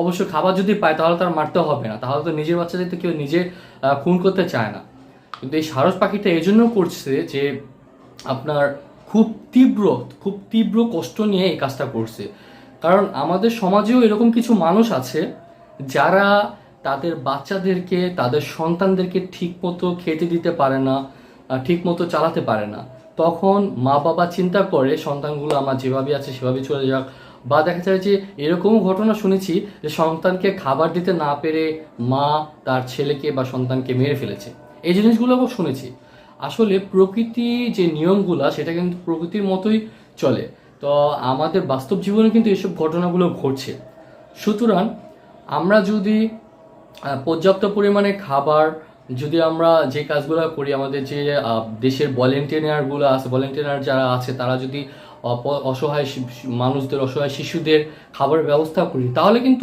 অবশ্য খাবার যদি পায় তাহলে তার মারতে হবে না, তাহলে তো নিজের বাচ্চাদের তো কেউ নিজে খুন করতে চায় না। কিন্তু এই সারস পাখিটা এই জন্য করছে যে আপনার খুব তীব্র খুব তীব্র কষ্ট নিয়ে এই কাজটা করছে। কারণ আমাদের সমাজেও এরকম কিছু মানুষ আছে যারা তাদের বাচ্চাদেরকে, তাদের সন্তানদেরকে ঠিক মতো খেতে দিতে পারে না, ঠিক মতো চালাতে পারে না। তখন মা বাবা চিন্তা করে সন্তানগুলো আমার যেভাবে আছে সেভাবে চলে যাক। বা দেখা যায় যে এরকমও ঘটনা শুনেছি যে সন্তানকে খাবার দিতে না পেরে মা তার ছেলেকে বা সন্তানকে মেরে ফেলেছে। এই জিনিসগুলোও শুনেছি। আসলে প্রকৃতি যে নিয়মগুলা সেটা কিন্তু প্রকৃতির মতোই চলে। তো আমাদের বাস্তব জীবনে কিন্তু এসব ঘটনাগুলো ঘটছে। সুতরাং আমরা যদি পর্যাপ্ত পরিমাণে খাবার, যদি আমরা যে কাজগুলো করি, আমাদের যে দেশের ভলেন্টিয়ারগুলো আছে, ভলেন্টিয়ার যারা আছে তারা যদি অসহায় মানুষদের, অসহায় শিশুদের খাবারের ব্যবস্থা করি, তাহলে কিন্তু